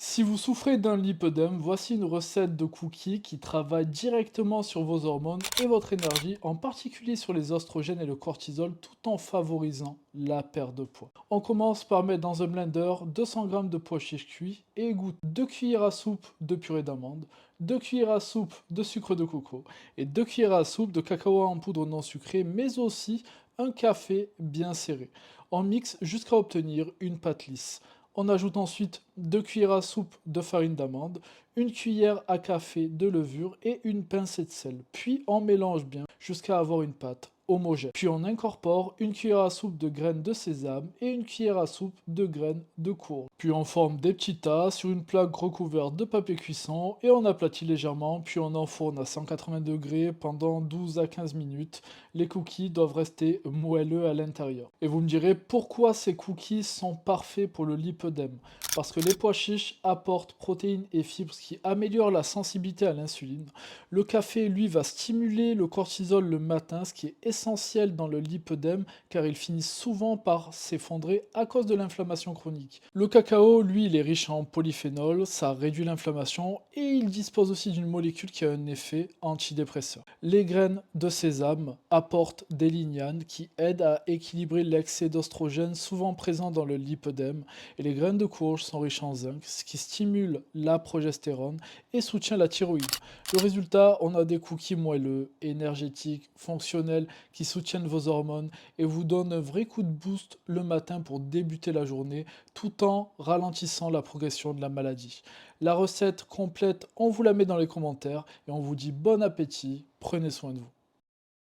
Si vous souffrez d'un lipœdème, voici une recette de cookies qui travaille directement sur vos hormones et votre énergie, en particulier sur les oestrogènes et le cortisol, tout en favorisant la perte de poids. On commence par mettre dans un blender 200 g de pois chiches cuits et égoutter 2 cuillères à soupe de purée d'amande, 2 cuillères à soupe de sucre de coco et 2 cuillères à soupe de cacao en poudre non sucrée, mais aussi un café bien serré. On mixe jusqu'à obtenir une pâte lisse. On ajoute ensuite 2 cuillères à soupe de farine d'amande, une cuillère à café de levure et une pincée de sel. Puis on mélange bien jusqu'à avoir une pâte homogène. Puis on incorpore une cuillère à soupe de graines de sésame et une cuillère à soupe de graines de courge. Puis on forme des petits tas sur une plaque recouverte de papier cuisson et on aplatit légèrement, puis on enfourne à 180 degrés pendant 12 à 15 minutes. Les cookies doivent rester moelleux à l'intérieur. Et vous me direz pourquoi ces cookies sont parfaits pour le lipœdème? Parce que les pois chiches apportent protéines et fibres, ce qui améliore la sensibilité à l'insuline. Le café, lui, va stimuler le cortisol le matin, ce qui est essentiel dans le lipœdème, car il finit souvent par s'effondrer à cause de l'inflammation chronique. Le cacao, lui, il est riche en polyphénol, ça réduit l'inflammation, et il dispose aussi d'une molécule qui a un effet antidépresseur. Les graines de sésame apportent des lignanes qui aident à équilibrer l'excès d'ostrogène souvent présent dans le lipœdème, et les graines de courge sont riches en zinc, ce qui stimule la progestérone et soutient la thyroïde. Le résultat, on a des cookies moelleux, énergétiques, fonctionnels, qui soutiennent vos hormones et vous donnent un vrai coup de boost le matin pour débuter la journée, tout en ralentissant la progression de la maladie. La recette complète, on vous la met dans les commentaires et on vous dit bon appétit, prenez soin de vous.